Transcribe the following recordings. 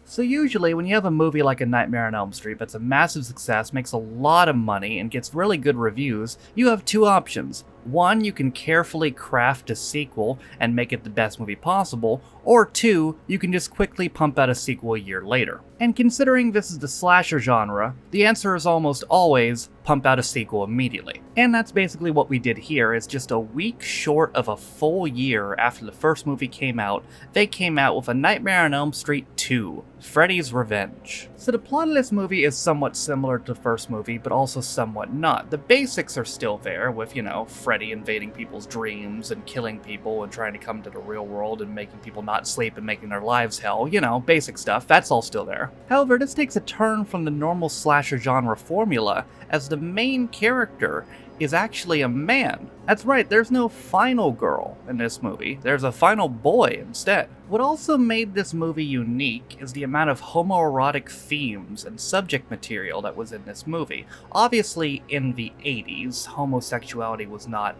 So usually when you have a movie like A Nightmare on Elm Street that's a massive success, makes a lot of money, and gets really good reviews, you have two options. One, you can carefully craft a sequel and make it the best movie possible, or two, you can just quickly pump out a sequel a year later. And considering this is the slasher genre, the answer is almost always pump out a sequel immediately. And that's basically what we did here. Is just a week short of a full year after the first movie came out, they came out with A Nightmare on Elm Street 2, Freddy's Revenge. So the plot of this movie is somewhat similar to the first movie, but also somewhat not. The basics are still there with, Freddy invading people's dreams and killing people and trying to come to the real world and making people not sleep and making their lives hell. Basic stuff, that's all still there. However, this takes a turn from the normal slasher genre formula, as the main character is actually a man. That's right, there's no final girl in this movie, there's a final boy instead. What also made this movie unique is the amount of homoerotic themes and subject material that was in this movie. Obviously, in the 80s, homosexuality was not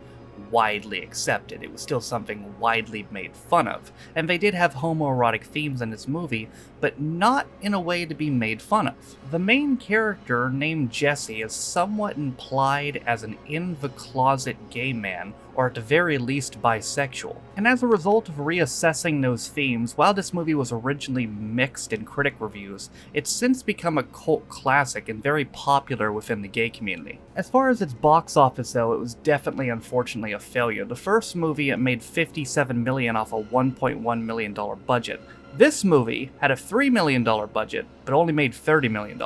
widely accepted. It was still something widely made fun of. And they did have homoerotic themes in this movie, but not in a way to be made fun of. The main character, named Jesse, is somewhat implied as an in-the-closet gay man, or at the very least bisexual. And as a result of reassessing those themes, while this movie was originally mixed in critic reviews, it's since become a cult classic and very popular within the gay community. As far as its box office though, it was definitely unfortunately a failure. The first movie, it made $57 million off a $1.1 million budget. This movie had a $3 million budget, but only made $30 million.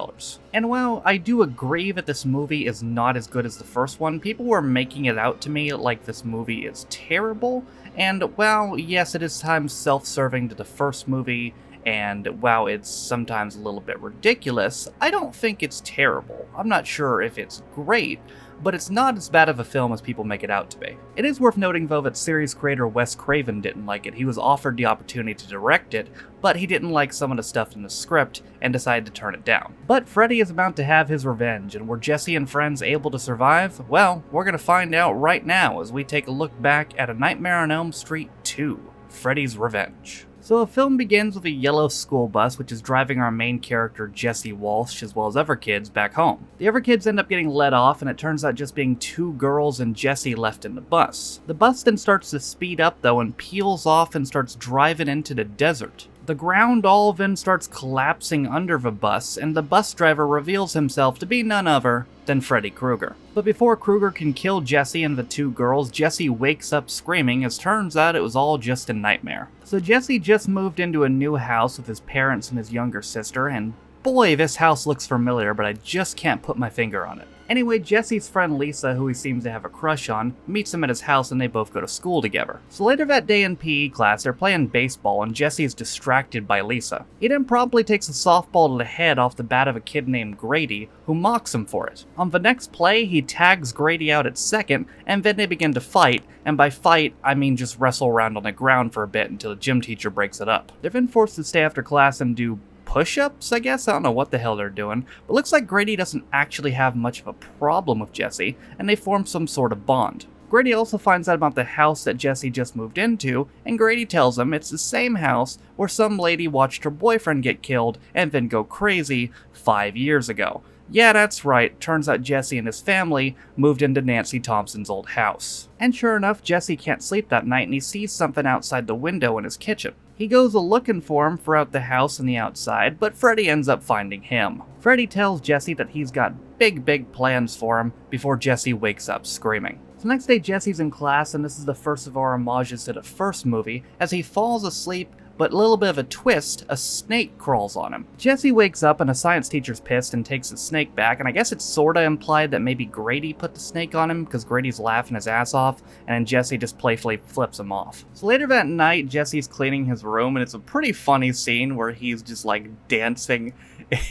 And while I do agree that this movie is not as good as the first one, people were making it out to me like this movie is terrible, and while yes, it is times self-serving to the first movie, and while it's sometimes a little bit ridiculous, I don't think it's terrible. I'm not sure if it's great, but it's not as bad of a film as people make it out to be. It is worth noting though that series creator Wes Craven didn't like it. He was offered the opportunity to direct it, but he didn't like some of the stuff in the script and decided to turn it down. But Freddy is about to have his revenge, and were Jesse and friends able to survive? Well, we're gonna find out right now as we take a look back at A Nightmare on Elm Street 2, Freddy's Revenge. So the film begins with a yellow school bus which is driving our main character Jesse Walsh as well as other kids back home. The other kids end up getting let off, and it turns out just being two girls and Jesse left in the bus. The bus then starts to speed up though and peels off and starts driving into the desert. The ground all then starts collapsing under the bus, and the bus driver reveals himself to be none other than Freddy Krueger. But before Krueger can kill Jesse and the two girls, Jesse wakes up screaming, as turns out it was all just a nightmare. So Jesse just moved into a new house with his parents and his younger sister, and boy, this house looks familiar, but I just can't put my finger on it. Anyway, Jesse's friend Lisa, who he seems to have a crush on, meets him at his house and they both go to school together. So later that day in PE class, they're playing baseball and Jesse is distracted by Lisa. He then promptly takes a softball to the head off the bat of a kid named Grady, who mocks him for it. On the next play, he tags Grady out at second, and then they begin to fight, and by fight, I mean just wrestle around on the ground for a bit until the gym teacher breaks it up. They're then forced to stay after class and do push-ups, I guess? I don't know what the hell they're doing, but looks like Grady doesn't actually have much of a problem with Jesse, and they form some sort of bond. Grady also finds out about the house that Jesse just moved into, and Grady tells him it's the same house where some lady watched her boyfriend get killed and then go crazy 5 years ago. Yeah, that's right, turns out Jesse and his family moved into Nancy Thompson's old house. And sure enough, Jesse can't sleep that night and he sees something outside the window in his kitchen. He goes a-looking for him throughout the house and the outside, but Freddy ends up finding him. Freddy tells Jesse that he's got big plans for him before Jesse wakes up screaming. So next day Jesse's in class, and this is the first of our homages to the first movie, as he falls asleep, but a little bit of a twist, a snake crawls on him. Jesse wakes up and a science teacher's pissed and takes the snake back, and I guess it's sorta implied that maybe Grady put the snake on him because Grady's laughing his ass off, and then Jesse just playfully flips him off. So later that night, Jesse's cleaning his room, and it's a pretty funny scene where he's just like dancing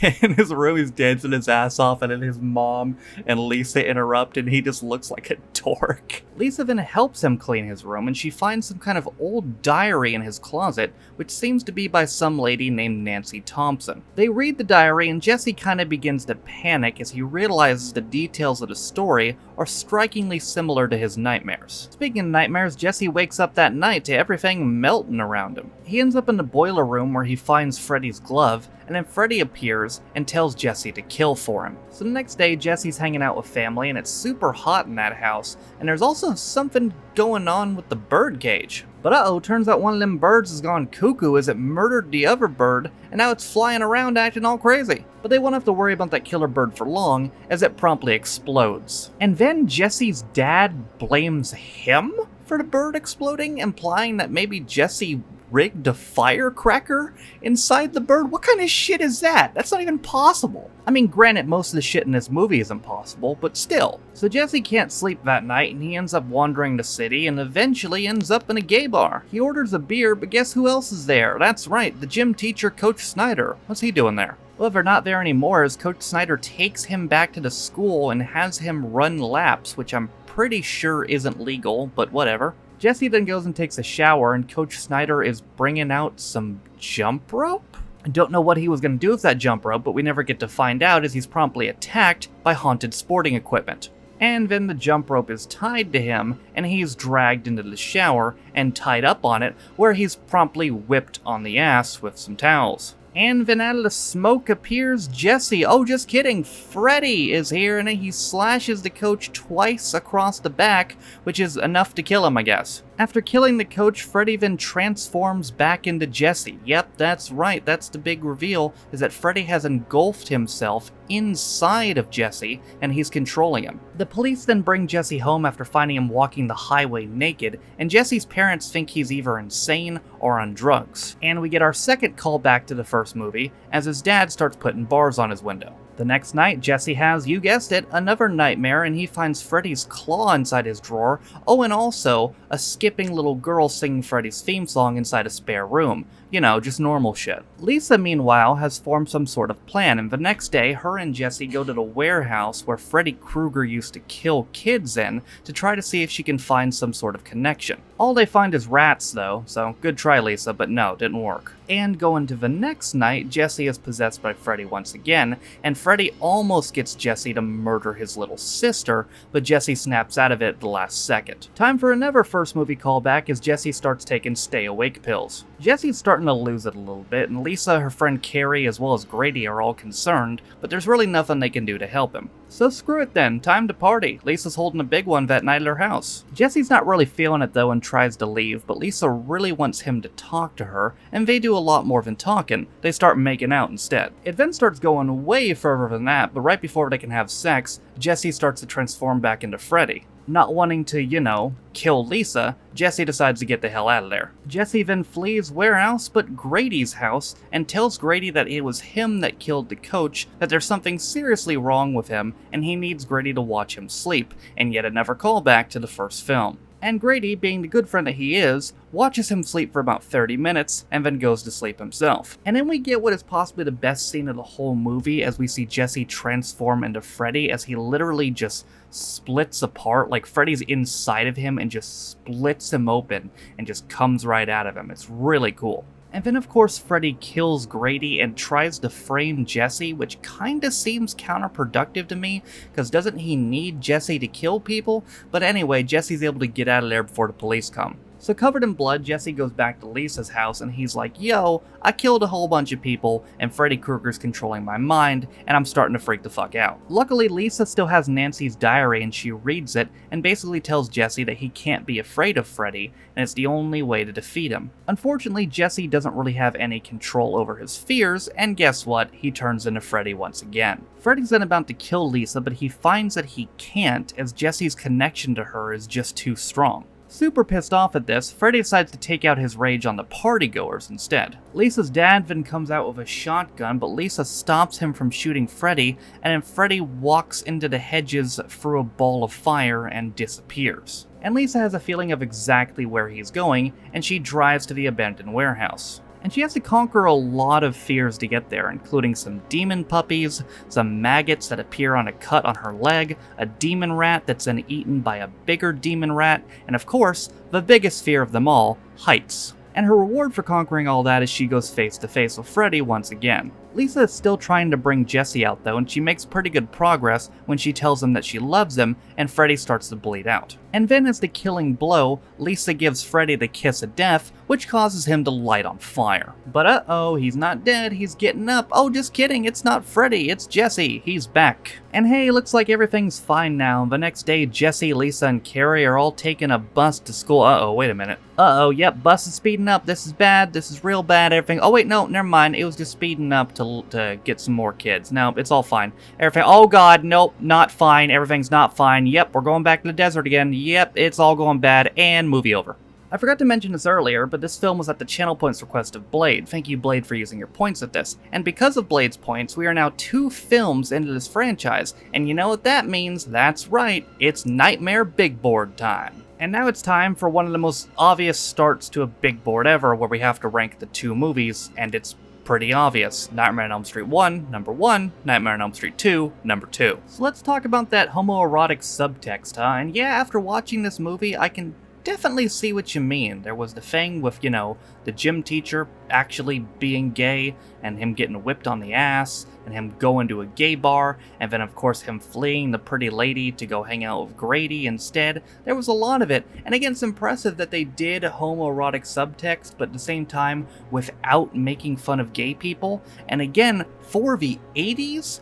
in his room. He's dancing his ass off, and then his mom and Lisa interrupt, and he just looks like a dork. Lisa then helps him clean his room, and she finds some kind of old diary in his closet, which seems to be by some lady named Nancy Thompson. They read the diary and Jesse kind of begins to panic as he realizes the details of the story are strikingly similar to his nightmares. Speaking of nightmares, Jesse wakes up that night to everything melting around him. He ends up in the boiler room where he finds Freddy's glove, and then Freddy appears and tells Jesse to kill for him. So the next day, Jesse's hanging out with family and it's super hot in that house, and there's also something going on with the bird cage. But uh-oh, turns out one of them birds has gone cuckoo as it murdered the other bird, and now it's flying around acting all crazy. But they won't have to worry about that killer bird for long, as it promptly explodes. And then Jesse's dad blames him for the bird exploding, implying that maybe Jesse rigged a firecracker inside the bird? What kind of shit is that? That's not even possible. I mean, granted, most of the shit in this movie is impossible, but still. So Jesse can't sleep that night, and he ends up wandering the city, and eventually ends up in a gay bar. He orders a beer, but guess who else is there? That's right, the gym teacher, Coach Snyder. What's he doing there? Well, they're not there anymore, as Coach Snyder takes him back to the school and has him run laps, which I'm pretty sure isn't legal, but whatever. Jesse then goes and takes a shower, and Coach Snyder is bringing out some jump rope? I don't know what he was going to do with that jump rope, but we never get to find out as he's promptly attacked by haunted sporting equipment. And then the jump rope is tied to him, and he's dragged into the shower and tied up on it, where he's promptly whipped on the ass with some towels. And then out of the smoke appears Jesse. Oh, just kidding. Freddy is here, and he slashes the coach twice across the back, which is enough to kill him, I guess. After killing the coach, Freddy then transforms back into Jesse. Yep, that's right. That's the big reveal, is that Freddy has engulfed himself inside of Jesse, and he's controlling him. The police then bring Jesse home after finding him walking the highway naked, and Jesse's parents think he's either insane or on drugs. And we get our second callback to the first movie, as his dad starts putting bars on his window. The next night, Jesse has, you guessed it, another nightmare, and he finds Freddy's claw inside his drawer. Oh, and also, a skipping little girl singing Freddy's theme song inside a spare room. You know, just normal shit. Lisa, meanwhile, has formed some sort of plan, and the next day, her and Jesse go to the warehouse where Freddy Krueger used to kill kids in to try to see if she can find some sort of connection. All they find is rats, though, so good try, Lisa, but no, didn't work. And going to the next night, Jesse is possessed by Freddy once again, and Freddy almost gets Jesse to murder his little sister, but Jesse snaps out of it at the last second. Time for another first movie callback as Jesse starts taking stay-awake pills. Jesse's starting to lose it a little bit, and Lisa, her friend Carrie, as well as Grady are all concerned, but there's really nothing they can do to help him. So screw it then, time to party. Lisa's holding a big one that night at her house. Jesse's not really feeling it though and tries to leave, but Lisa really wants him to talk to her, and they do a lot more than talking. They start making out instead. It then starts going way further than that, but right before they can have sex, Jesse starts to transform back into Freddy. Not wanting to, you know, kill Lisa, Jesse decides to get the hell out of there. Jesse then flees where else but Grady's house and tells Grady that it was him that killed the coach, that there's something seriously wrong with him, and he needs Grady to watch him sleep, and yet another callback to the first film. And Grady, being the good friend that he is, watches him sleep for about 30 minutes and then goes to sleep himself. And then we get what is possibly the best scene of the whole movie as we see Jesse transform into Freddy as he literally just splits apart, like Freddy's inside of him and just splits him open and just comes right out of him. It's really cool. And then of course Freddy kills Grady and tries to frame Jesse, which kinda seems counterproductive to me, because doesn't he need Jesse to kill people? But anyway, Jesse's able to get out of there before the police come. So covered in blood, Jesse goes back to Lisa's house and he's like, yo, I killed a whole bunch of people and Freddy Krueger's controlling my mind and I'm starting to freak the fuck out. Luckily, Lisa still has Nancy's diary and she reads it and basically tells Jesse that he can't be afraid of Freddy and it's the only way to defeat him. Unfortunately, Jesse doesn't really have any control over his fears and guess what? He turns into Freddy once again. Freddy's then about to kill Lisa, but he finds that he can't as Jesse's connection to her is just too strong. Super pissed off at this, Freddy decides to take out his rage on the partygoers instead. Lisa's dad then comes out with a shotgun, but Lisa stops him from shooting Freddy, and then Freddy walks into the hedges through a ball of fire and disappears. And Lisa has a feeling of exactly where he's going, and she drives to the abandoned warehouse. And she has to conquer a lot of fears to get there, including some demon puppies, some maggots that appear on a cut on her leg, a demon rat that's then eaten by a bigger demon rat, and of course, the biggest fear of them all, heights. and her reward for conquering all that is she goes face to face with Freddy once again. Lisa is still trying to bring Jesse out though, and she makes pretty good progress when she tells him that she loves him, and Freddy starts to bleed out. And then as the killing blow, Lisa gives Freddy the kiss of death, which causes him to light on fire. But uh-oh, he's not dead, he's getting up. Oh, just kidding, it's not Freddy, it's Jesse, he's back. And hey, looks like everything's fine now. The next day, Jesse, Lisa, and Carrie are all taking a bus to school. Uh-oh, wait a minute. Uh-oh, yep, bus is speeding up, this is bad, this is real bad, everything. Oh wait, no, never mind, it was just speeding up to get some more kids. No, it's all fine. Everything, oh god, nope, not fine, everything's not fine. Yep, we're going back to the desert again. Yep, it's all going bad, and movie over. I forgot to mention this earlier, but this film was at the channel points request of Blade. Thank you, Blade, for using your points with this. And because of Blade's points, we are now 2 films into this franchise. And you know what that means? That's right, it's Nightmare Big Board time. And now it's time for one of the most obvious starts to a big board ever, where we have to rank the 2 movies, and it's pretty obvious. Nightmare on Elm Street 1, number 1, Nightmare on Elm Street 2, number 2. So let's talk about that homoerotic subtext, huh? And yeah, after watching this movie, I can definitely see what you mean. There was the thing with, you know, the gym teacher actually being gay, and him getting whipped on the ass, and him going to a gay bar, and then of course him fleeing the pretty lady to go hang out with Grady instead. There was a lot of it, and again, it's impressive that they did homoerotic subtext, but at the same time, without making fun of gay people. And again, for the 80s,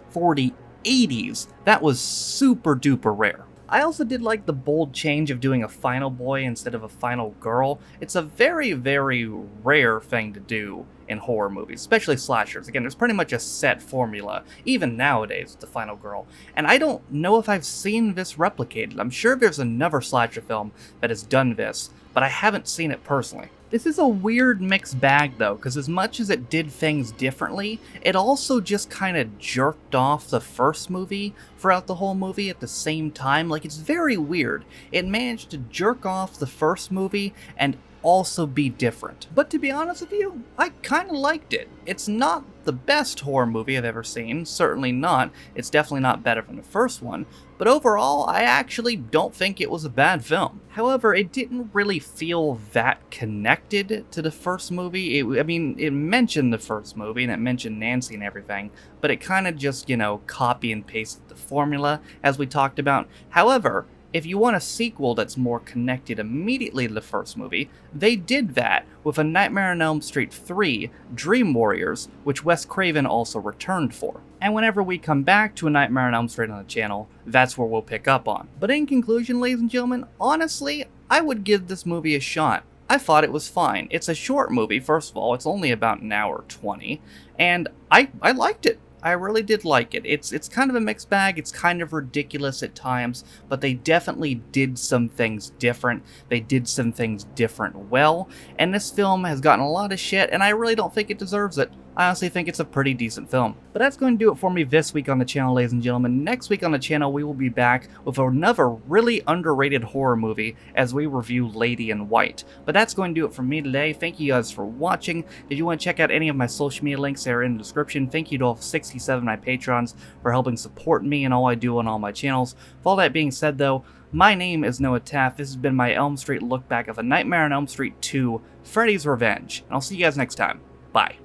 that was super duper rare. I also did like the bold change of doing a final boy instead of a final girl. It's a very, very rare thing to do in horror movies, especially slashers. Again, there's pretty much a set formula, even nowadays, with the final girl. And I don't know if I've seen this replicated. I'm sure there's another slasher film that has done this, but I haven't seen it personally. This is a weird mixed bag though, because as much as it did things differently, it also just kind of jerked off the first movie throughout the whole movie at the same time. Like, it's very weird. It managed to jerk off the first movie and also be different. But to be honest with you, I kind of liked it. It's not the best horror movie I've ever seen, certainly not. It's definitely not better than the first one, but overall, I actually don't think it was a bad film. However, it didn't really feel that connected to the first movie. It mentioned the first movie, and it mentioned Nancy and everything, but it kind of just, you know, copy and pasted the formula, as we talked about. However, if you want a sequel that's more connected immediately to the first movie, they did that with a Nightmare on Elm Street 3, Dream Warriors, which Wes Craven also returned for. And whenever we come back to a Nightmare on Elm Street on the channel, that's where we'll pick up on. But in conclusion, ladies and gentlemen, honestly, I would give this movie a shot. I thought it was fine. It's a short movie, first of all. It's only about an hour 20, and I liked it. I really did like it. It's kind of a mixed bag. It's kind of ridiculous at times, but they definitely did some things different. They did some things different well, and this film has gotten a lot of shit, and I really don't think it deserves it. I honestly think it's a pretty decent film. But that's going to do it for me this week on the channel, ladies and gentlemen. Next week on the channel, we will be back with another really underrated horror movie as we review Lady in White. But that's going to do it for me today. Thank you guys for watching. If you want to check out any of my social media links, they're in the description. Thank you to all 67 of my patrons for helping support me and all I do on all my channels. With all that being said, though, my name is Noah Taft. This has been my Elm Street look back of A Nightmare on Elm Street 2, Freddy's Revenge. And I'll see you guys next time. Bye.